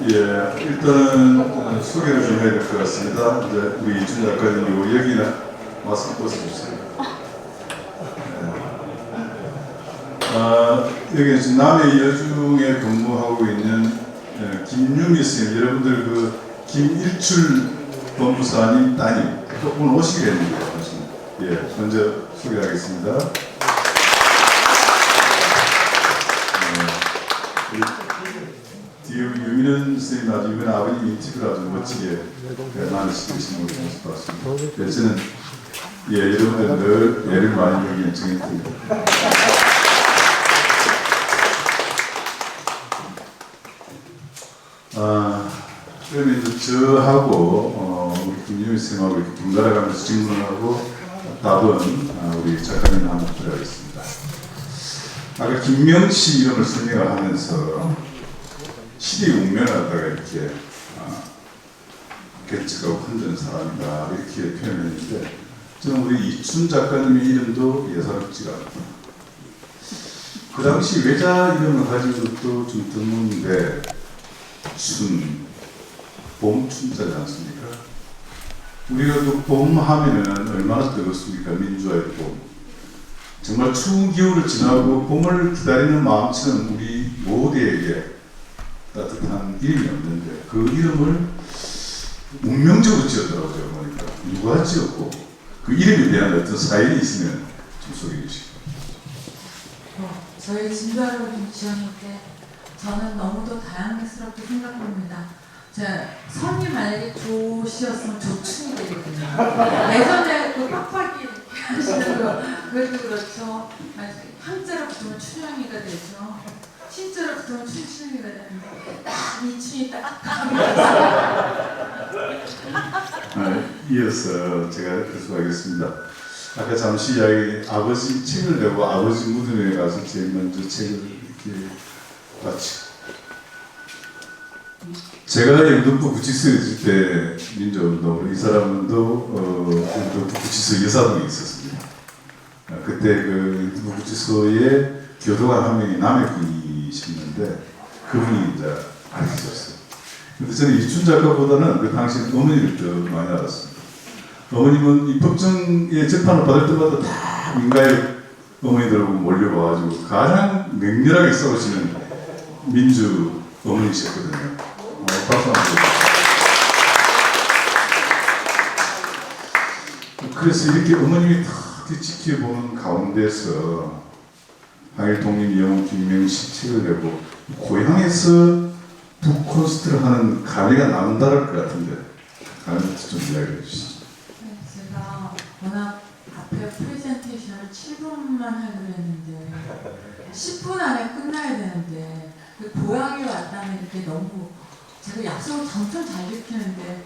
예, 일단은 소개를 좀 해야 될 것 같습니다. 이제 우리 이준 작가님 여기는 마스크 벗어주세요. 여기 지금 남해 여중에 근무하고 있는 김유미 쌤, 여러분들 그 김일출 법무사님 따님 오늘 오시겠는데요. 예, 먼저 소개하겠습니다. 뒤에 유민은 선생님 아주 이번에 아버님 인티뷰를 아주 멋지게 만드시는 것을 봤습니다. 저는 여러분들 늘 애를 많이 여기는 정했습니다. 그러면 이제 저하고 우리 김유민 선생님하고 이렇게 번갈아 가면서 질문하고 답은 우리 작가님 한번 들어가겠습니다. 아까 김명시 이름을 설명을 하면서 시대의 운명을 갖다가 이렇게 개척하고 흔든 사람이다 이렇게 표현했는데 저는 우리 이춘 작가님의 이름도 예사롭지가 않다. 그 당시 외자 이름을 가진 것도 좀 드문데 춘, 봄춘자지 않습니까? 우리가 또 봄 하면은 얼마나 뜨겁습니까? 민주화의 봄. 정말 추운 겨울을 지나고 봄을 기다리는 마음처럼 우리 모두에게 따뜻한 이름이 없는데 그 이름을 운명적으로 지었더라고요. 제가 보니까 누가 지었고 그 이름에 대한 어떤 사연이 있으면 좀 소개해 주시죠. 저희 진주할아버지 지었는데 저는 너무도 다양스럽게 생각합니다. 제 성이 만약에 조씨였으면 조충이 되거든요. 예전에 그 빡빡이 이렇게 하시는 거 그래도 그렇죠. 한자로 붙으면 춘향이가 되죠. 신자로 붙으면 춘춘이가 되는데 딱 이춘이 딱 이어서 제가 계속하겠습니다. 아까 잠시 이야기 아버지 책을 내고 아버지 무덤에 가서 제일 먼저 책을 이렇게 바치고 제가 영등포 구치소에 있을 때 민주운동으로 이 사람도 영등포 구치소 여사동에 있었습니다. 그때 그 영등포 구치소에 교도관 한 명이 남의 분이셨는데 그분이 이제 알려주셨어요. 근데 저는 이춘 작가보다는 그 당시 어머니를 더 많이 알았습니다. 어머님은 이 법정의 재판을 받을 때마다 다 민가의 어머니들하고 몰려와가지고 가장 맹렬하게 싸우시는 민주 어머니셨거든요. 박수 한번 주세요. 그래서 이렇게 어머님이 다 지켜보는 가운데서 항일 독립 영웅 김명시 책을 내고 고향에서 북콘서트를 하는 감회가 나온다를 것 같은데 감회부터 좀 이야기해 주시죠. 네, 제가 워낙 앞에 프레젠테이션을 7분만 하기로 했는데 10분 안에 끝나야 되는데 그 고향에 왔다는 게 너무 제가 약속을 엄청 잘 지키는데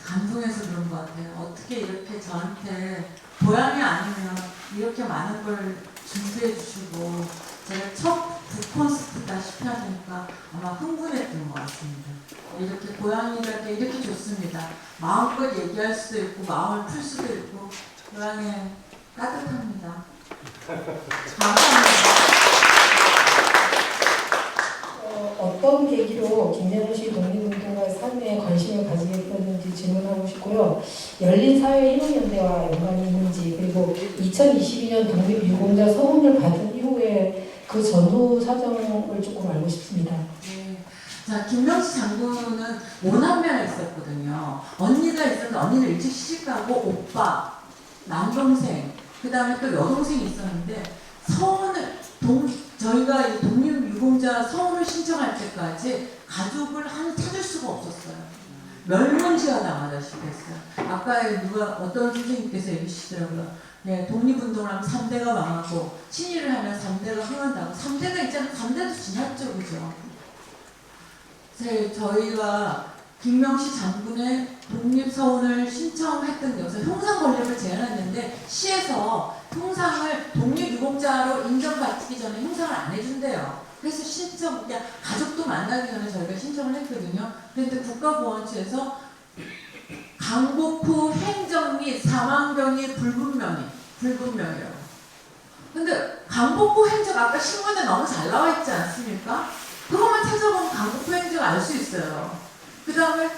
감동해서 그런 것 같아요. 어떻게 이렇게 저한테 고향이 아니면 이렇게 많은 걸 준비해 주시고 제가 첫 북콘서트다시피 하니까 아마 흥분했던 것 같습니다. 이렇게 고향이랄 때 이렇게 좋습니다. 마음껏 얘기할 수도 있고 마음을 풀 수도 있고 고향에 따뜻합니다. 감사합니다. 어떤 계기로 김명시 독립운동가의 삶에 관심을 가지게 되었는지 질문하고 싶고요. 열린사회 1호연대와 연관이 있는지 그리고 2022년 독립유공자 서훈을 받은 이후에 그 전후 사정을 조금 알고 싶습니다. 네. 자, 김명시 장군은 5남매가 있었거든요. 언니가 있었는데 언니는 일찍 시집가고 오빠, 남동생, 그 다음에 또 여동생이 있었는데 저희가 이 독립유공자 서원을 신청할 때까지 가족을 찾을 수가 없었어요. 멸문지가 당하다시피 했어요. 아까 어떤 선생님께서 얘기하시더라고요. 네, 독립운동을 하면 3대가 망하고 친일을 하면 3대가 흥한다고. 3대가 있잖아요. 3대도 지났죠. 그죠? 저희가 김명시 장군의 독립서원을 신청했던 게 없어요. 형상 권력을 제안했는데 시에서 형상을 독립유공자로 인정받기 전에 형상을 안 해준대요. 그래서 그냥 가족도 만나기 전에 저희가 신청을 했거든요. 그런데 국가보안처에서 강복 후 행적 및 사망경위 불분명해요. 근데 강복 후 행적 아까 신문에 너무 잘 나와 있지 않습니까? 그것만 찾아보면 강복 후 행적 알 수 다음에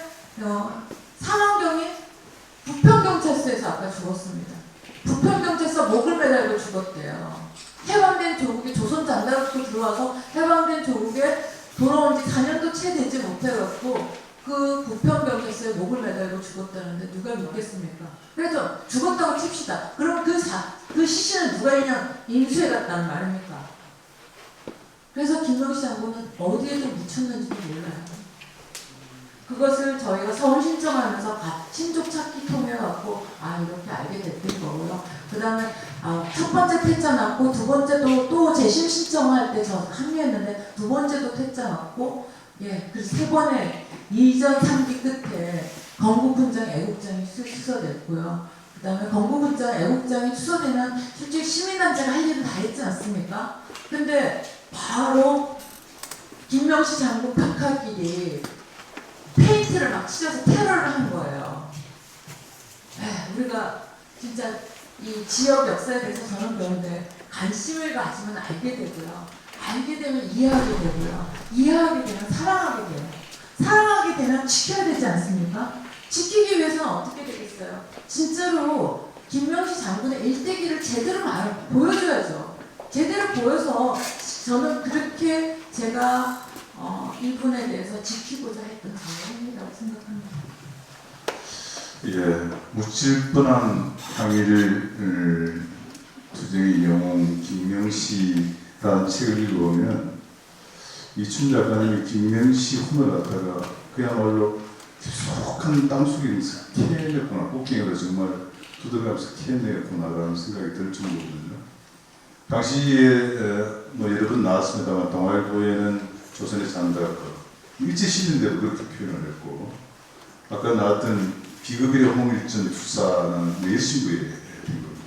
상황경이 부평경찰서에서 아까 죽었습니다. 부평경찰서 목을 매달고 죽었대요. 해방된 조국이 조선 장자로서 들어와서 해방된 조국에 돌아온 지 4년도 채 되지 못해갖고 그 부평경찰서에 목을 매달고 죽었다는데 누가 믿겠습니까? 그래서 죽었다고 칩시다. 그럼 그 시신은 누가 그냥 인수해갔다는 말입니까? 그래서 김명시 장군은 어디에 좀 묻혔는지도 몰라요. 그것을 저희가 서울 신청하면서 친족 찾기 통해갖고 이렇게 알게 됐던 거고요. 그 다음에 첫 번째 퇴짜 났고 두 번째도 또 재심 신청할 때 저 합류했는데 두 번째도 퇴짜 났고 그래서 세 번의 2전 3기 끝에 건국훈장 애국장이 취소됐고요. 그 다음에 건국훈장 애국장이 취소되면 솔직히 시민단체가 할 일은 다 했지 않습니까? 근데 바로 김명시 장군 각하끼리 페인트를 막 칠해서 테러를 한 거예요. 우리가 진짜 이 지역 역사에 대해서 저는 그런데 관심을 가지면 알게 되고요. 알게 되면 이해하게 되고요. 이해하게 되면 사랑하게 돼요. 사랑하게 되면 지켜야 되지 않습니까? 지키기 위해서는 어떻게 되겠어요? 진짜로 김명시 장군의 일대기를 제대로 보여줘야죠. 제대로 보여서 저는 그렇게 제가 일본에 대해서 지키고자 했던 작업이라고 생각합니다. 묻힐 뻔한 항의를 투쟁의 영웅 김명시라는 책을 읽어보면 이춘 작가님이 김명시 훈을 갖다가 그야말로 깊숙한 땅속에 캐냈구나, 꽃갱이로 정말 두들가면서 캐냈구나라는 생각이 들 정도거든요. 당시에 여러 번 나왔습니다만 동아일보에는 조선의 장자가 일제시민대로 그렇게 표현을 했고, 아까 나왔던 비급일의 홍일전 투사는 내신부에 된 겁니다.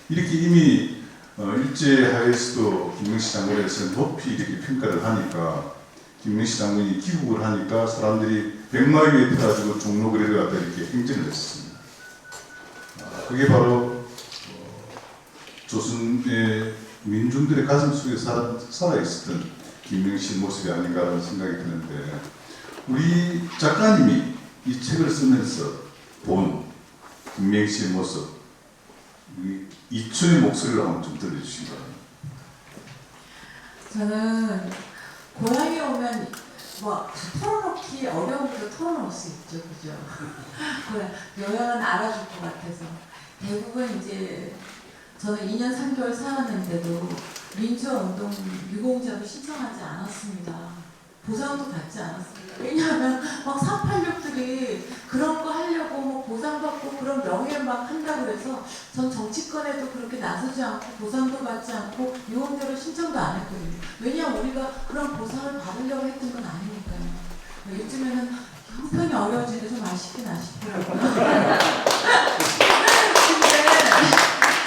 이렇게 이미 일제하에서도 김명시 장군에 대해서 높이 이렇게 평가를 하니까, 김명시 장군이 귀국을 하니까 사람들이 백마위에 펴가지고 종로거리를 갖다 이렇게 행진을 했습니다. 그게 바로 조선의 민중들의 가슴 속에 살아있었던 김명시 모습이 아닌가라는 생각이 드는데, 우리 작가님이 이 책을 쓰면서 본 김명시의 모습, 이춘의 목소리를 한번 좀 들려주시기 바랍니다. 저는 고향에 오면 다 털어놓기 어려운 것도 털어놓을 수 있죠, 그죠? 요양은 알아줄 것 같아서. 대부분 이제 저는 2년 3개월 살았는데도 민주화운동 유공자도 신청하지 않았습니다. 보상도 받지 않았습니다. 왜냐하면 386들이 그런 거 하려고 보상받고 그런 명예를 막 한다고 해서 전 정치권에도 그렇게 나서지 않고 보상도 받지 않고 유공자로 신청도 안 했거든요. 왜냐하면 우리가 그런 보상을 받으려고 했던 건 아니니까요. 요즘에는 형편이 어려워지는데 좀 아쉽긴 아쉽더라고요. 근데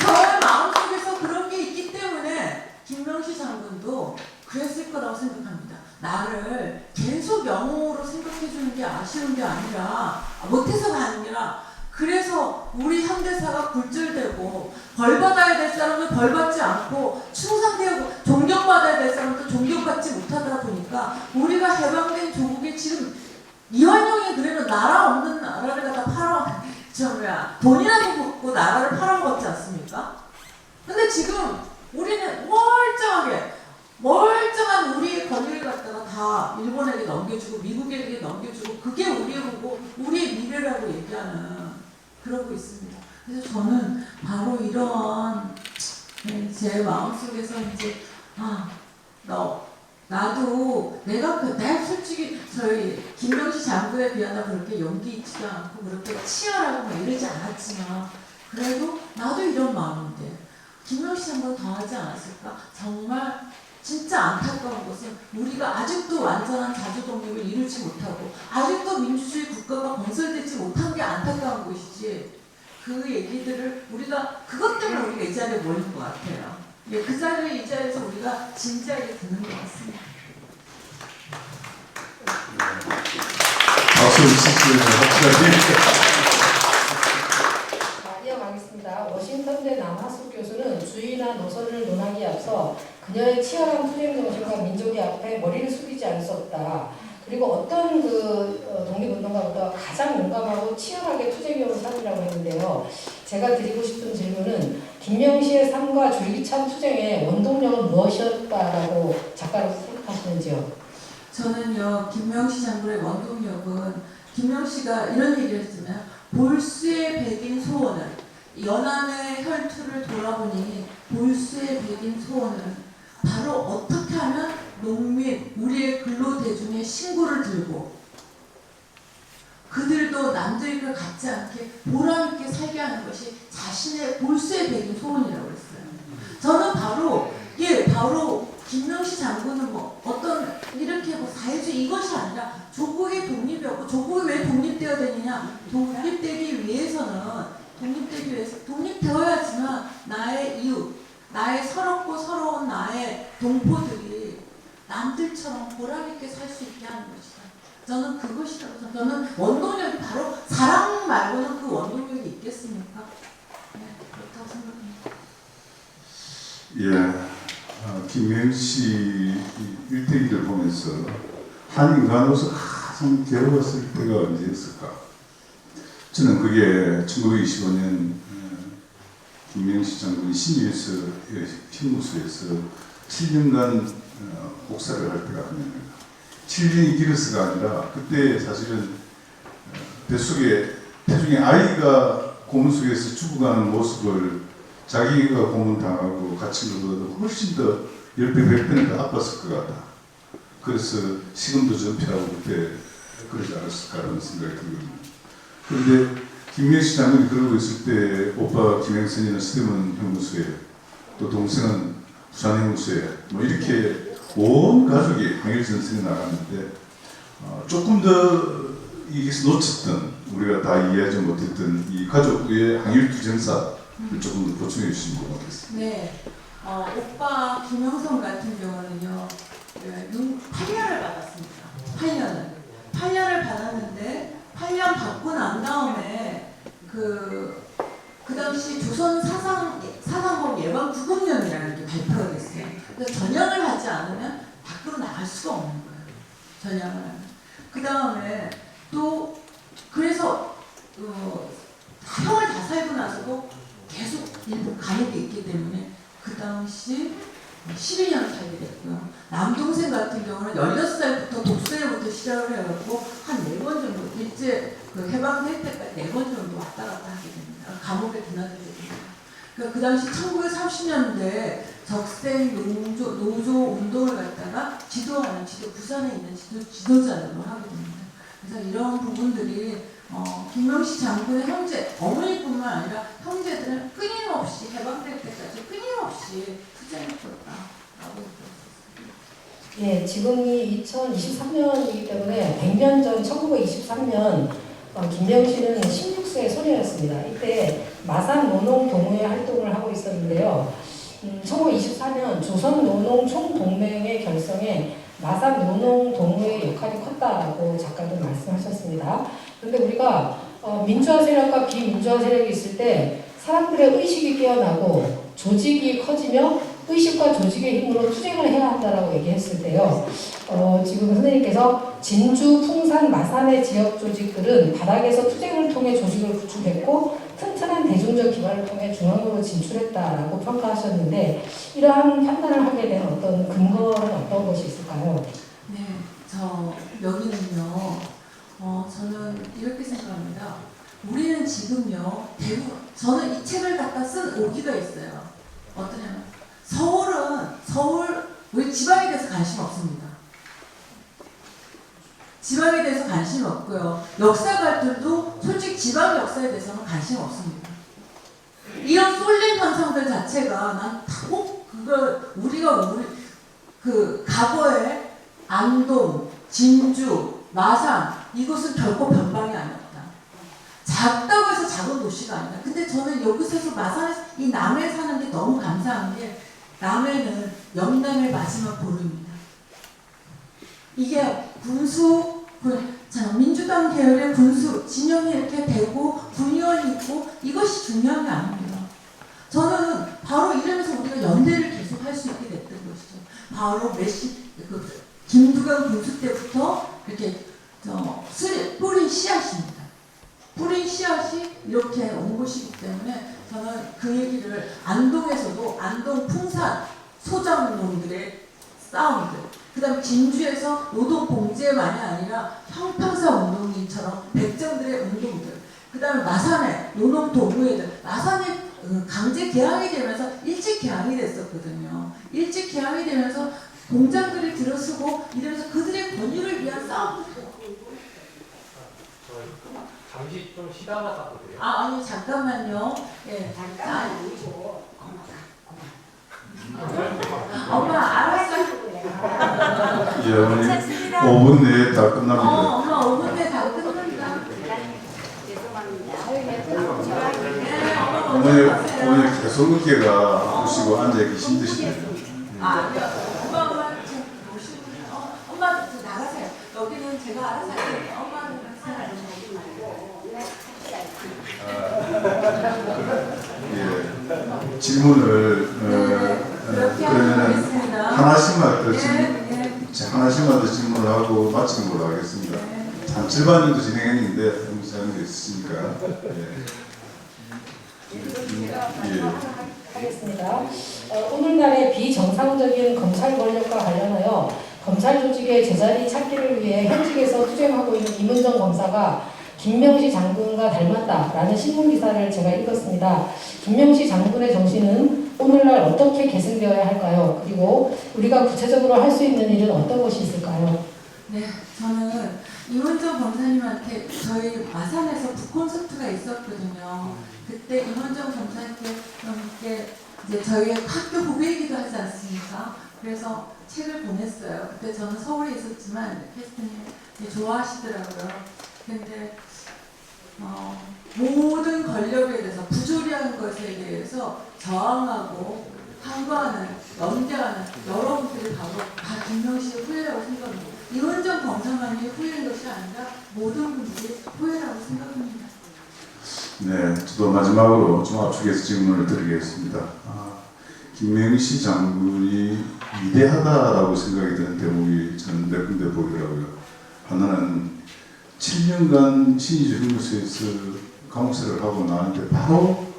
저의 마음속에서 그런 게 있기 때문에 김명시 장군도 그랬을 거라고 생각합니다. 나를 계속 영웅으로 생각해주는 게 아쉬운 게 아니라, 못해서가 아니라, 그래서 우리 현대사가 굴절되고 벌받아야 될 사람은 벌받지 않고 충성되고 존경받아야 될 사람도 존경받지 못하다 보니까 우리가 해방된 조국에 지금 이완용이 그러면 나라 없는 나라를 갖다 돈이라도 먹고 나라를 팔아먹었지 않습니까? 근데 지금 우리는 멀쩡한 우리의 권리를 갖다가 다 일본에게 넘겨주고 미국에게 넘겨주고 그게 우리고 우리의 미래라고 얘기하는 그러고 있습니다. 그래서 저는 바로 이런 제 마음속에서 이제 나도 내가 솔직히 저희 김명시 장군에 비하면 그렇게 용기 있지도 않고 그렇게 치열하고 막 이러지 않았지만 그래도 나도 이런 마음인데 김명시 장군 더 하지 않았을까? 정말 진짜 안타까운 것은 우리가 아직도 완전한 자주독립을 이루지 못하고 아직도 민주주의 국가가 건설되지 못한 게 안타까운 것이지, 그 얘기들을 우리가 그것 때문에 우리가 이 자리에 모인 것 같아요. 그 자리에 이 자리에서 우리가 진지하게 듣는 것 같습니다. 박수를 치시면 확실하게. 이어가겠습니다. 워싱턴대 남하숙 교수는 주의나 노선을 논하기에 앞서 그녀의 치열한 투쟁 정신과 민족의 앞에 머리를 숙이지 않을 수 없다. 그리고 어떤 독립운동가 누군가보다 가장 용감하고 치열하게 투쟁해온 삶이라고 했는데요. 제가 드리고 싶은 질문은 김명시의 삶과 줄기찬 투쟁의 원동력은 무엇이었다라고 작가로 생각하시는지요? 저는요, 김명시 장군의 원동력은 김명시가 이런 얘기를 했잖아요. 볼수의 백인 소원은, 연안의 혈투를 돌아보니 볼수의 백인 소원은 바로 어떻게 하면 농민, 우리의 근로대중의 신고를 들고 그들도 남들과 같지 않게 보람있게 살게 하는 것이 자신의 볼수의 백인 소원이라고 했어요. 저는 바로 김명시 장군은 뭐 어떤 이렇게 뭐 사회주의 이것이 아니라 조국의 독립이었고, 조국이 왜 독립되어야 되느냐? 독립되기 위해서 독립되어야지만 나의 이웃, 나의 서럽고 서러운 나의 동포들이 남들처럼 보람있게 살 수 있게 하는 것이다. 저는 그것이라고 생각해요. 저는 원동력이 바로 사랑 말고는 그 원동력이 있겠습니까? 네, 그렇다고 생각합니다. 예, 김명시 일대기를 보면서 한인간으로서 가장 괴로웠을 때가 언제였을까? 저는 그게 1925년 김명시 장군이 신의에서 형무소에서 7년간 복사를 할 때가 아닙니다. 7년이 길어서가 아니라 그때 사실은 뱃속에 태중에 아이가 고문 속에서 죽어가는 모습을 자기가 고문당하고 갇힌 것보다도 훨씬 더 10배, 100배는 더 아팠을 것 같다. 그래서 식음도 전폐하고 그때 그러지 않았을까라는 생각이 들거든요. 그런데 김명시 장군이 그러고 있을 때 오빠 김행선이는 서대문 형무소에, 또 동생은 부산 형무소에 뭐 이렇게 온 가족이 항일전선에 나갔는데 조금 더 이게 놓쳤던, 우리가 다 이해하지 못했던 이 가족의 항일투쟁사를 조금 더 보충해 주시면 고맙겠습니다. 네, 오빠 김영선 같은 경우는요, 8년을 받았습니다. 8년을 받았는데 8년 받고 난 다음에 그 당시 조선 사상법 예방 구급령이라는 게 발표가 됐어요. 그래서 전역을 하지 않으면 밖으로 나갈 수가 없는 거예요. 전역을 하면. 그 다음에 또 그래서 형을 다 살고 나서도 계속 일본 감옥에 있기 때문에 그 당시 12년 살게 됐고요. 남동생 같은 경우는 16살부터 독서회부터 시작을 해갖고 한 4번 정도, 일제 그 해방될 때까지 4번 정도 왔다 갔다 하게 됩니다. 감옥에 드나들게 됩니다. 그 당시 1930년대 적생 노조 운동을 갖다가 부산에 있는 지도자로 하게 됩니다. 그래서 이런 부분들이 김명시 장군의 형제, 어머니뿐만 아니라 형제들은 끊임없이 해방될 때까지 끊임없이 투쟁했었다라고 들었습니다. 예, 지금이 2023년이기 때문에 100년 전 1923년 김명시는 16세의 소녀였습니다. 이때 마산 노농 동호회 활동을 하고 있었는데요. 1924년 조선 노농 총동맹의 결성에 마산 노농 동호회의 역할이 컸다라고 작가도 말씀하셨습니다. 그런데 우리가 민주화 세력과 비민주화 세력이 있을 때 사람들의 의식이 깨어나고 조직이 커지며 의식과 조직의 힘으로 투쟁을 해야 한다라고 얘기했을 때요. 지금 선생님께서 진주, 풍산, 마산의 지역 조직들은 바닥에서 투쟁을 통해 조직을 구축했고 튼튼한 대중적 기반을 통해 중앙으로 진출했다라고 평가하셨는데 이러한 판단을 하게 된 어떤 근거는 어떤 것이 있을까요? 네, 여기는요. 저는 이렇게 생각합니다. 우리는 지금요, 저는 이 책을 갖다 쓴 오기가 있어요. 어떠냐면, 왜 지방에 대해서 관심 없습니다. 지방에 대해서 관심이 없고요. 역사가들도 솔직히 지방 역사에 대해서는 관심 없습니다. 이런 쏠림 현상들 자체가 난 꼭 우리가 그 과거에 안동, 진주, 마산 이것은 결코 변방이 아니었다. 작다고 해서 작은 도시가 아니다. 근데 저는 여기서 마산에서 이 남해에 사는 게 너무 감사한 게 남해는 영남의 마지막 보루입니다. 이게 민주당 계열의 군수 진영이 이렇게 되고 군의원이 있고 이것이 중요한 게 아닙니다. 저는 바로 이러면서 우리가 연대를 계속 할 수 있게 됐던 것이죠. 바로 김두관 군수 때부터 이렇게 뿌린 씨앗 이렇게 온 곳이기 때문에 저는 그 얘기를 안동에서도 안동 풍산 소장농들의 싸움들, 그 다음에 진주에서 노동봉제만이 아니라 형평사 운동인처럼 백정들의 운동들, 그 다음에 마산에 노동도구회들, 마산에 강제 개항이 되면서 일찍 개항이 됐었거든요. 일찍 개항이 되면서 공장들이 들어서고 이러면서 그들의 권유를 위한 싸움들. 잠시 좀 쉬다가 가도 돼요? 아니 잠깐만요. 예. 잠깐만 아니고 엄마 알았어요. 예, 어머니 5분 내에 다 끝납니다. 엄마 5분 내에 다 끝난다. 죄송합니다. 네, 엄마 어머니, 먼저 가세요. 어머니 계속 어깨가 아프시고 앉아있기 힘드시네요. 아니요. 엄마 지금 보시고 엄마 저 나가세요. 여기는 제가 알아서 할게요. 엄마는 가세요. 예, 질문을 그렇게 그러면은 하겠습니다. 하나씩만 더 예, 하나씩만 더 질문을 하고 마치는 걸로 하겠습니다. 한 절반정도 진행했는데 너무 잘한 게 있으니까. 하겠습니다. 오늘날의 비정상적인 검찰 권력과 관련하여 검찰 조직의 제자리 찾기를 위해 현직에서 투쟁하고 있는 임은정 검사가 김명시 장군과 닮았다라는 신문 기사를 제가 읽었습니다. 김명시 장군의 정신은 오늘날 어떻게 계승되어야 할까요? 그리고 우리가 구체적으로 할 수 있는 일은 어떤 것이 있을까요? 네, 저는 임은정 검사님한테 저희 마산에서 북콘서트가 있었거든요. 그때 임은정 검사님께 이제 저희 학교 후배이기도 하지 않습니까? 그래서 책을 보냈어요. 그때 저는 서울에 있었지만 캐스트님 좋아하시더라고요. 근데 모든 권력에 대해서 부조리한 것에 대해서 저항하고 항거하는, 연대하는 여러분들이 바로 다 김명시의 후예라고 생각합니다. 임은정 검사만이 후예인 것이 아니라 모든 분들이 후예라고 생각합니다. 네, 저도 마지막으로 좀 압축해서 질문을 드리겠습니다. 김명시 장군이 위대하다라고 생각이 드는 대목이 저는 몇 군데 보이더라고요. 하나는 7년간 신의주 형무소에서 감옥생활을 하고 나는데 바로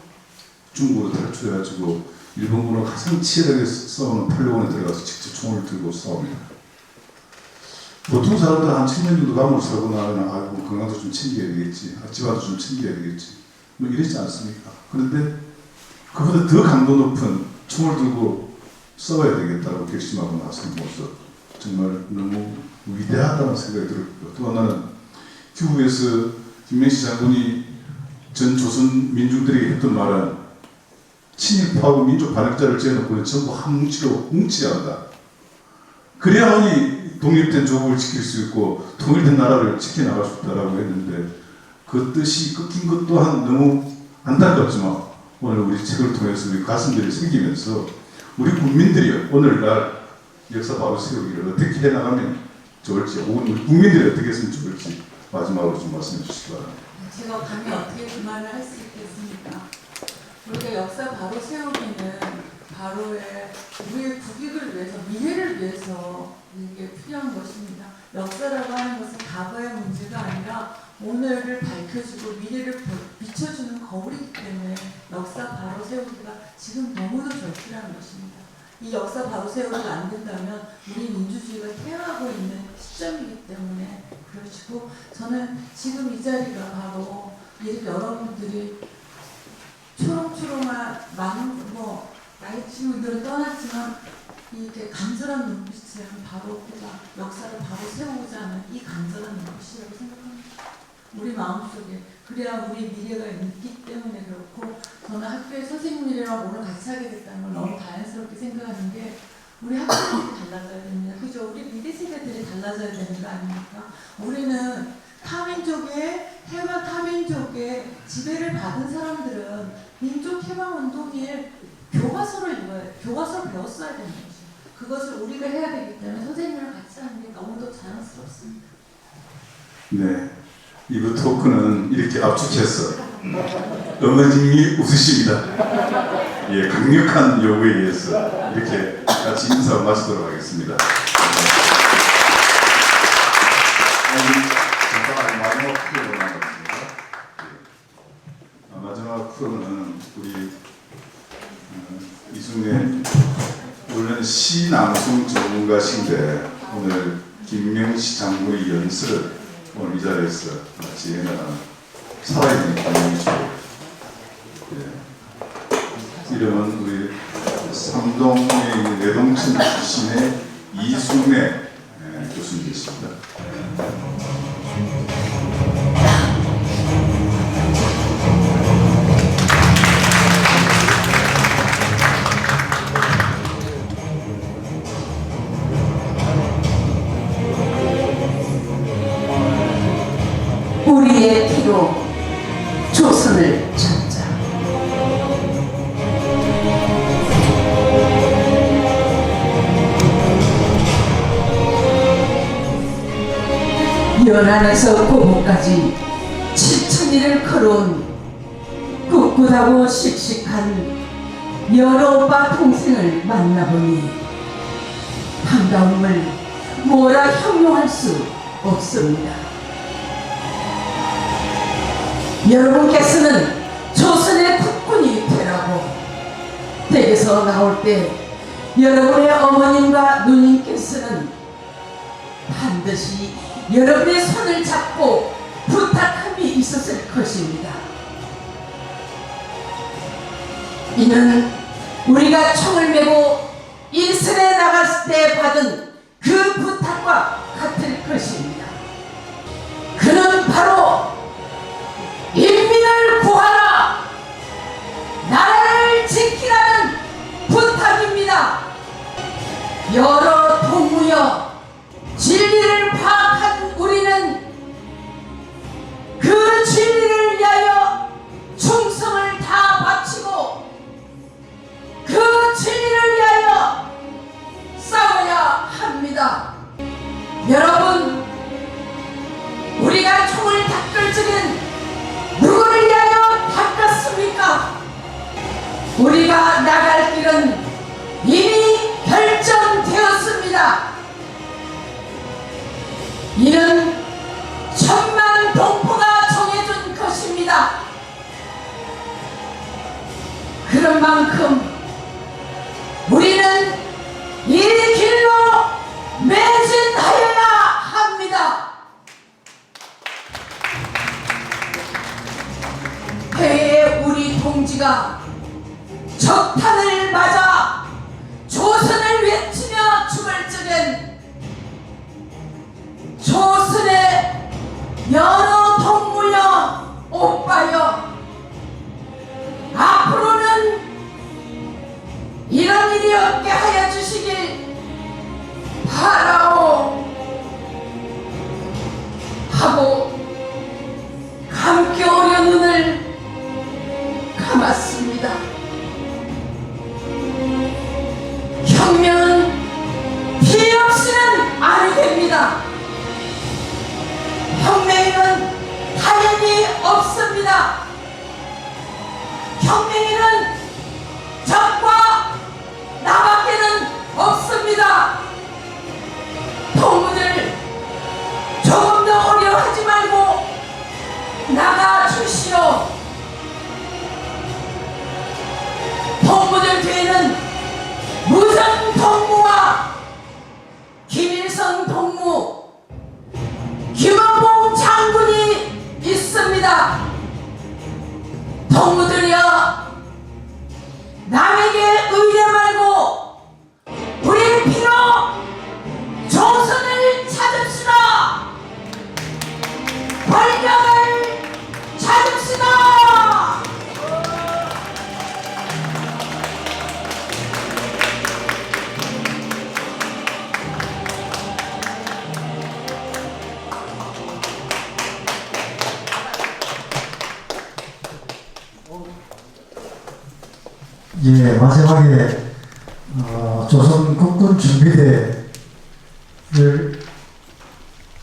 중국으로 탈출해가지고 일본군을 가장 치열하게 싸우는 팔려원에 들어가서 직접 총을 들고 싸웁니다. 보통 사람들 한 7년 정도 감옥을 살고 나면 건강도 좀 챙겨야 되겠지, 집안도 좀 챙겨야 되겠지, 뭐 이러지 않습니까? 그런데 그보다 더 강도 높은 총을 들고 싸워야 되겠다고 결심하고 나선 모습, 정말 너무 위대하다는 생각이 들었고, 또 하나는 귀국에서 김명시 장군이 전 조선 민중들에게 했던 말은 친일파하고 민족 반역자를 지어놓고는 전부 한 뭉치로 뭉쳐야 한다. 그래야만이 독립된 조국을 지킬 수 있고 통일된 나라를 지켜나갈 수 있다라고 했는데 그 뜻이 꺾인 것 또한 너무 안타깝지만 오늘 우리 책을 통해서 우리 가슴들이 생기면서 우리 국민들이 오늘날 역사 바로 세우기를 어떻게 해나가면 좋을지, 혹은 우리 국민들이 어떻게 했으면 좋을지 마지막으로 좀 말씀해 주시기 바랍니다. 제가 감히 어떻게 그 말을 할 수 있겠습니까? 우리가 역사 바로 세우기는 바로의 우리의 국익을 위해서, 미래를 위해서 이게 필요한 것입니다. 역사라고 하는 것은 과거의 문제가 아니라 오늘을 밝혀주고 미래를 비춰주는 거울이기 때문에 역사 바로 세우기가 지금 너무도 절실한 것입니다. 이 역사 바로 세우기가 안 된다면 우리 민주주의가 퇴행하고 있는 시점이기 때문에 그러시고, 저는 지금 이 자리가 바로 이렇게 여러분들이 초롱초롱한 나이 친구들은 떠났지만 이렇게 간절한 눈빛은 바로 우리가 역사를 바로 세우고자 하는 이 간절한 눈빛이라고 생각합니다. 우리 마음속에. 그래야 우리 미래가 있기 때문에 그렇고, 저는 학교의 선생님들이랑 오늘 같이 하게 됐다는 걸 너무 자연스럽게 생각하는 게 우리 학생들이 달라져야 됩니다. 그죠? 우리 미래 세대들이 달라져야 되는 거 아닙니까? 우리는 타민족의 해방 타민족의 지배를 받은 사람들은 민족 해방 운동에 교과서를 읽어야 돼. 교과서를 배웠어야 되는 거죠. 그것을 우리가 해야 되기 때문에 선생님이랑 같이 하는 게 너무도 자연스럽습니다. 네, 이번 토크는 이렇게 압축해서 어머님이 웃으십니다. 예, 강력한 요구에 의해서 이렇게 같이 인사를 마치도록 하겠습니다. 잠깐 마지막 표현을 나눴습니다. 신앙송 전문가신데 오늘 김명시 장군의 연설을 오늘 이 자리에서 진행하는 살아있는 김명시고, 이름은 우리 삼동의 내동천 출신의 이순애 교수님이십니다. 우리의 피로 조선을 찾자. 연안에서 고모까지 7,000리를 걸어온 꿋꿋하고 씩씩한 여러 오빠 동생을 만나보니 반가움을 뭐라 형용할 수 없습니다. 여러분께서는 조선의 국군이 되라고 댁에서 나올 때 여러분의 어머님과 누님께서는 반드시 여러분의 손을 잡고 부탁함이 있었을 것입니다. 이는 우리가 총을 메고 일선에 나갔을 때 받은 그 부탁과 같을 것입니다. 그는 바로 인민을 구하라, 나라를 지키라는 부탁입니다. 여러 동무여, 진리를 파악한 우리는 그 진리를 위하여 충성을 다 바치고 그 진리를 위하여 싸워야 합니다. 여러분, 우리가 총을 닦을 적엔 누구를 위하여 닦았습니까? 우리가 나갈 길은 이미 결정되었습니다. 이는 1000만 동포가 정해준 것입니다. 그런 만큼 우리는 이 길로 매진하여야 합니다. 해외의 우리 동지가 적탄을 맞아 조선을 외치며 죽을 적엔 조선의 여러 동무여, 오빠여, 앞으로는 이런 일이 없게 하여 주시길 바라오 하고 감기 어려 눈을 감았습니다. 혁명은 피 없이는 안 됩니다. 혁명에는 타협이 없습니다. 혁명에는 적과 나밖에는 없습니다. 동무들 조금 더 어려워하지 말고 나가 주시오. 동무들 뒤에는 무성 동무와 김일성 동무, 김원봉 장군이 있습니다. 동무들이여, 남에게 의뢰 말고 우리 피로 조선을 찾읍시다. 권력을 찾읍시다. 예, 마지막에 조선 국군 준비대를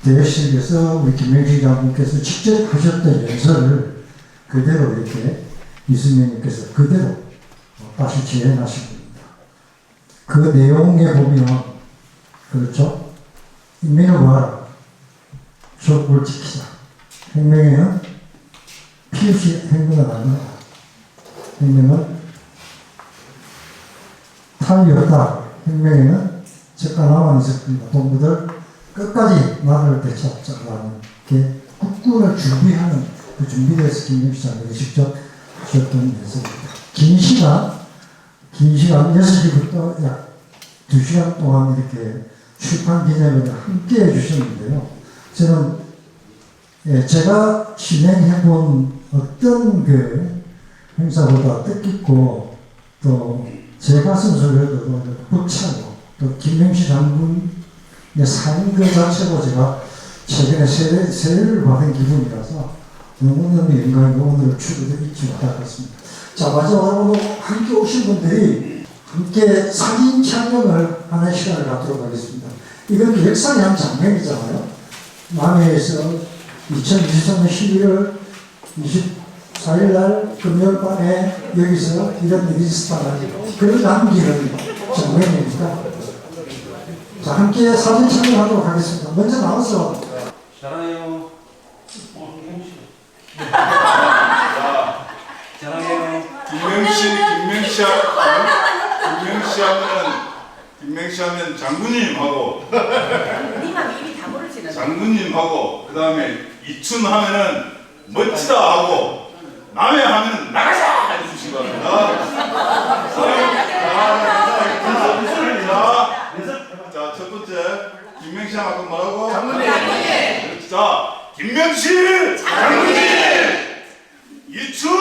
대회실에서 우리 김명식 장군께서 직접 하셨던 연설을 그대로 이렇게 이순명님께서 그대로 다시 재현하신 겁니다. 그 내용에 보면, 그렇죠? 인민을 구하라, 조국을 지키자. 혁명에는 피 없이 행동을 안 한다. 혁명은 탈이 없다. 혁명에는 저가 남아 있었습니다. 동무들 끝까지 나라를 되찾자라는 게 국군을 준비하는 그 준비대에서 김명수 장관이 직접 하셨던 연설입니다. 긴 시간 6시부터 약 2시간 동안 이렇게 출판 기념회를 함께 해주셨는데요. 저는 제가 진행해본 어떤 그 행사보다 뜻깊고 또 제 가슴 속에도 벅차고 또 김명수 장군의 삶 그 자체로 제가 최근에 세례를 받은 기분이라서 너무너무 영광이고 오늘 출구도 잊지 못하겠습니다. 자, 마지막으로 함께 오신 분들이 함께 사진 촬영을 하는 시간을 갖도록 하겠습니다. 이건 역사의 한 장면이잖아요. 남해에서 2023년 11월 24일 날 금요일 밤에 여기서 이런 일이 있었다는 그런 남기는 장면입니다. 자, 함께 사진 촬영하도록 하겠습니다. 먼저 나와서 사랑해요. 사랑해요. 김명시 하면 장군님하고 니가 입이 다 모르시는. 장군님하고 그 다음에 이춘 하면은 멋지다 하고 남해 하면은 나가자 해주시기 바랍니다. 자, 첫 번째 김명시 하고 뭐라고? 장군님. 자, 김명시 장군님. 이춘